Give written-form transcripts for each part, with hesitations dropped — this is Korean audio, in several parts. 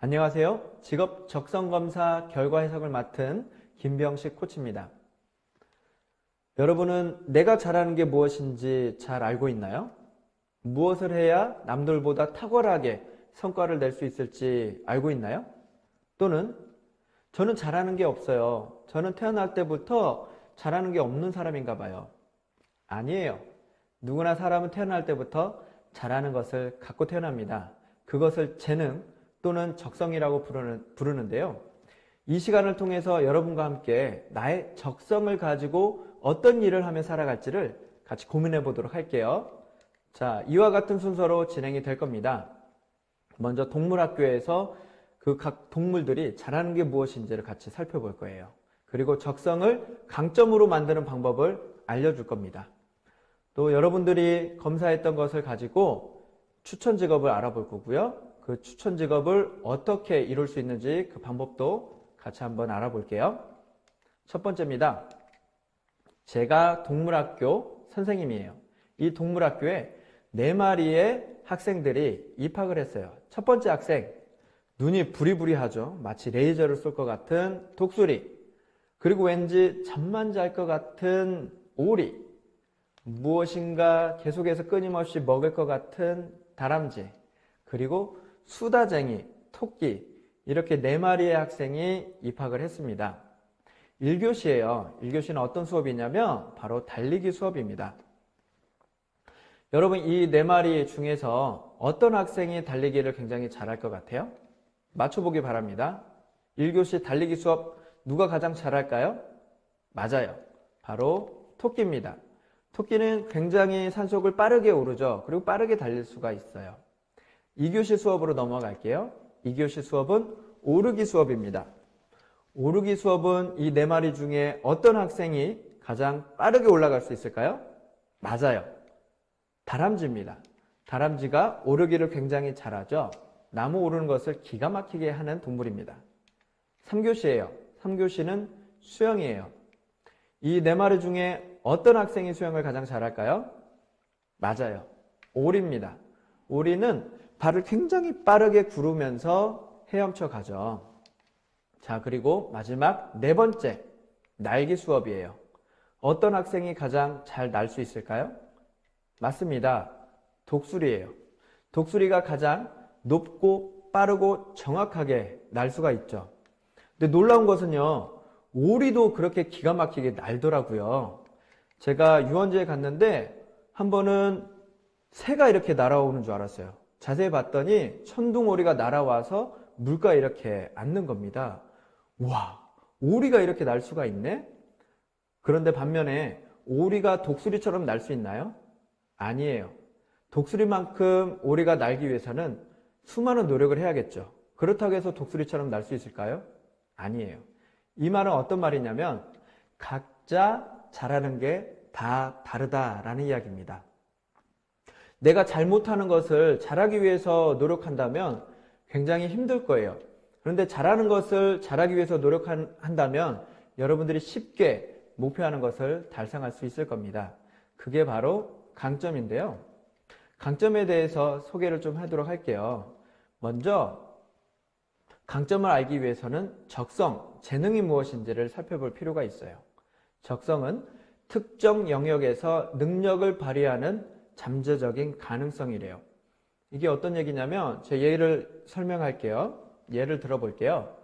안녕하세요. 직업 적성검사 결과 해석을 맡은 김병식 코치입니다. 여러분은 내가 잘하는 게 무엇인지 잘 알고 있나요? 무엇을 해야 남들보다 탁월하게 성과를 낼 수 있을지 알고 있나요? 또는 저는 잘하는 게 없어요. 저는 태어날 때부터 잘하는 게 없는 사람인가 봐요. 아니에요. 누구나 사람은 태어날 때부터 잘하는 것을 갖고 태어납니다. 그것을 재능 또는 적성이라고 부르는데요. 이 시간을 통해서 여러분과 함께 나의 적성을 가지고 어떤 일을 하며 살아갈지를 같이 고민해 보도록 할게요. 자, 이와 같은 순서로 진행이 될 겁니다. 먼저 동물학교에서 그 각 동물들이 잘하는 게 무엇인지를 같이 살펴볼 거예요. 그리고 적성을 강점으로 만드는 방법을 알려줄 겁니다. 또 여러분들이 검사했던 것을 가지고 추천 직업을 알아볼 거고요. 그 추천 직업을 어떻게 이룰 수 있는지 그 방법도 같이 한번 알아볼게요. 첫 번째입니다. 제가 동물학교 선생님이에요. 이 동물학교에 4마리의 학생들이 입학을 했어요. 첫 번째 학생, 눈이 부리부리하죠. 마치 레이저를 쏠 것 같은 독수리, 그리고 왠지 잠만 잘 것 같은 오리, 무엇인가 계속해서 끊임없이 먹을 것 같은 다람쥐, 그리고 수다쟁이, 토끼, 이렇게 4마리의 학생이 입학을 했습니다. 1교시예요. 1교시는 어떤 수업이냐면 바로 달리기 수업입니다. 여러분, 이 4마리 중에서 어떤 학생이 달리기를 굉장히 잘할 것 같아요? 맞춰보기 바랍니다. 1교시 달리기 수업 누가 가장 잘할까요? 맞아요. 바로 토끼입니다. 토끼는 굉장히 산속을 빠르게 오르죠. 그리고 빠르게 달릴 수가 있어요. 2교시 수업으로 넘어갈게요. 2교시 수업은 오르기 수업입니다. 오르기 수업은 이 4마리 중에 어떤 학생이 가장 빠르게 올라갈 수 있을까요? 맞아요. 다람쥐입니다. 다람쥐가 오르기를 굉장히 잘하죠. 나무 오르는 것을 기가 막히게 하는 동물입니다. 3교시예요. 3교시는 수영이에요. 이 4마리 중에 어떤 학생이 수영을 가장 잘할까요? 맞아요. 오리입니다. 오리는 발을 굉장히 빠르게 구르면서 헤엄쳐 가죠. 자, 그리고 마지막 4번째, 날기 수업이에요. 어떤 학생이 가장 잘 날 수 있을까요? 맞습니다. 독수리예요. 독수리가 가장 높고 빠르고 정확하게 날 수가 있죠. 근데 놀라운 것은요, 오리도 그렇게 기가 막히게 날더라고요. 제가 유원지에 갔는데 한 번은 새가 이렇게 날아오는 줄 알았어요. 자세히 봤더니 천둥오리가 날아와서 물가에 이렇게 앉는 겁니다. 와, 오리가 이렇게 날 수가 있네? 그런데 반면에 오리가 독수리처럼 날 수 있나요? 아니에요. 독수리만큼 오리가 날기 위해서는 수많은 노력을 해야겠죠. 그렇다고 해서 독수리처럼 날 수 있을까요? 아니에요. 이 말은 어떤 말이냐면 각자 잘하는 게 다 다르다라는 이야기입니다. 내가 잘못하는 것을 잘하기 위해서 노력한다면 굉장히 힘들 거예요. 그런데 잘하는 것을 잘하기 위해서 노력한다면 여러분들이 쉽게 목표하는 것을 달성할 수 있을 겁니다. 그게 바로 강점인데요. 강점에 대해서 소개를 좀 하도록 할게요. 먼저 강점을 알기 위해서는 적성, 재능이 무엇인지를 살펴볼 필요가 있어요. 적성은 특정 영역에서 능력을 발휘하는 잠재적인 가능성이래요. 이게 어떤 얘기냐면 제 예를 설명할게요. 예를 들어볼게요.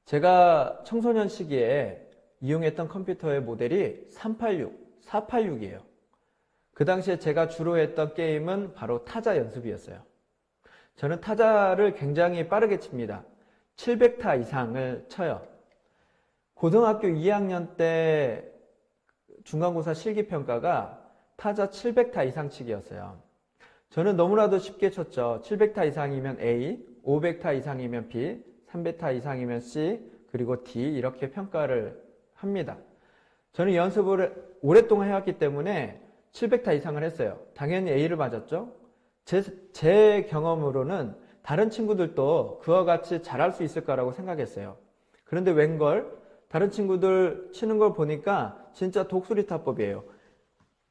제가 청소년 시기에 이용했던 컴퓨터의 모델이 386, 486이에요. 그 당시에 제가 주로 했던 게임은 바로 타자 연습이었어요. 저는 타자를 굉장히 빠르게 칩니다. 700타 이상을 쳐요. 고등학교 2학년 때 중간고사 실기평가가 타자 700타 이상 치기였어요. 저는 너무나도 쉽게 쳤죠. 700타 이상이면 A, 500타 이상이면 B, 300타 이상이면 C, 그리고 D 이렇게 평가를 합니다. 저는 연습을 오랫동안 해왔기 때문에 700타 이상을 했어요. 당연히 A를 맞았죠. 제 경험으로는 다른 친구들도 그와 같이 잘할 수 있을 거라고 생각했어요. 그런데 웬걸 다른 친구들 치는 걸 보니까 진짜 독수리 타법이에요.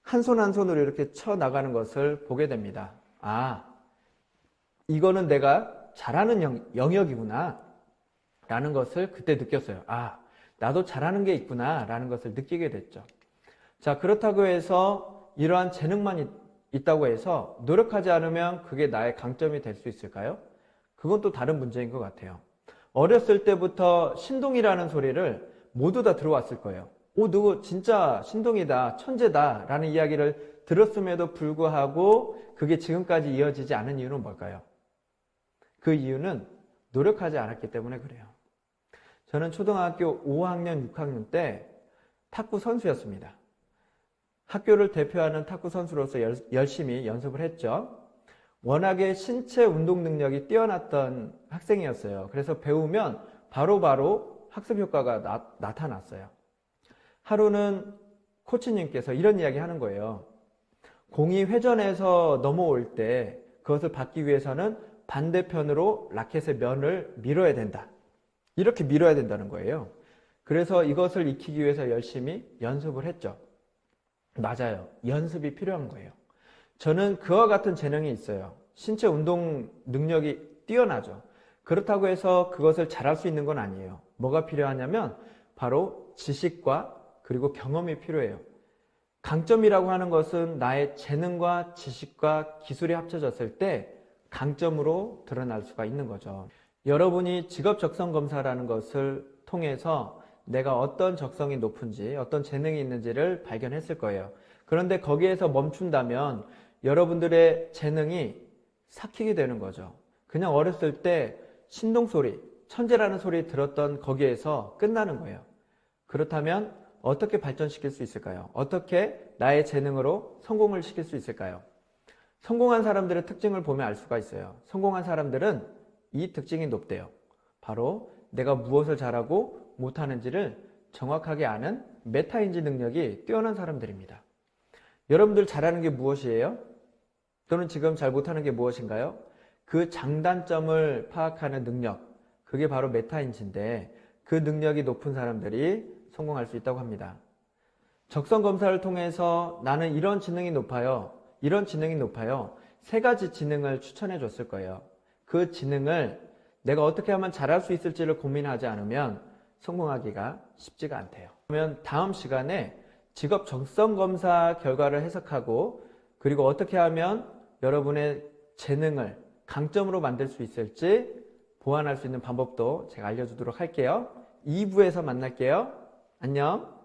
한 손 한 손으로 이렇게 쳐 나가는 것을 보게 됩니다. 아, 이거는 내가 잘하는 영역이구나 라는 것을 그때 느꼈어요. 아, 나도 잘하는 게 있구나 라는 것을 느끼게 됐죠. 자, 그렇다고 해서 이러한 재능만 있다고 해서 노력하지 않으면 그게 나의 강점이 될 수 있을까요? 그건 또 다른 문제인 것 같아요. 어렸을 때부터 신동이라는 소리를 모두 다 들어왔을 거예요. 오, 누구 진짜 신동이다, 천재다 라는 이야기를 들었음에도 불구하고 그게 지금까지 이어지지 않은 이유는 뭘까요? 그 이유는 노력하지 않았기 때문에 그래요. 저는 초등학교 5학년, 6학년 때 탁구 선수였습니다. 학교를 대표하는 탁구 선수로서 열심히 연습을 했죠. 워낙에 신체 운동 능력이 뛰어났던 학생이었어요. 그래서 배우면 바로바로 학습 효과가 나타났어요. 하루는 코치님께서 이런 이야기 하는 거예요. 공이 회전해서 넘어올 때 그것을 받기 위해서는 반대편으로 라켓의 면을 밀어야 된다. 이렇게 밀어야 된다는 거예요. 그래서 이것을 익히기 위해서 열심히 연습을 했죠. 맞아요. 연습이 필요한 거예요. 저는 그와 같은 재능이 있어요. 신체 운동 능력이 뛰어나죠. 그렇다고 해서 그것을 잘할 수 있는 건 아니에요. 뭐가 필요하냐면 바로 지식과 그리고 경험이 필요해요. 강점이라고 하는 것은 나의 재능과 지식과 기술이 합쳐졌을 때 강점으로 드러날 수가 있는 거죠. 여러분이 직업 적성 검사라는 것을 통해서 내가 어떤 적성이 높은지, 어떤 재능이 있는지를 발견했을 거예요. 그런데 거기에서 멈춘다면 여러분들의 재능이 삭히게 되는 거죠. 그냥 어렸을 때 신동소리, 천재라는 소리 들었던 거기에서 끝나는 거예요. 그렇다면 어떻게 발전시킬 수 있을까요? 어떻게 나의 재능으로 성공을 시킬 수 있을까요? 성공한 사람들의 특징을 보면 알 수가 있어요. 성공한 사람들은 이 특징이 높대요. 바로 내가 무엇을 잘하고 못하는지를 정확하게 아는 메타인지 능력이 뛰어난 사람들입니다. 여러분들 잘하는 게 무엇이에요? 또는 지금 잘 못하는 게 무엇인가요? 그 장단점을 파악하는 능력, 그게 바로 메타인지인데 그 능력이 높은 사람들이 성공할 수 있다고 합니다. 적성검사를 통해서 나는 이런 지능이 높아요. 이런 지능이 높아요. 3가지 지능을 추천해 줬을 거예요. 그 지능을 내가 어떻게 하면 잘할 수 있을지를 고민하지 않으면 성공하기가 쉽지가 않대요. 그러면 다음 시간에 직업 적성검사 결과를 해석하고 그리고 어떻게 하면 여러분의 재능을 강점으로 만들 수 있을지 보완할 수 있는 방법도 제가 알려주도록 할게요. 2부에서 만날게요. 안녕.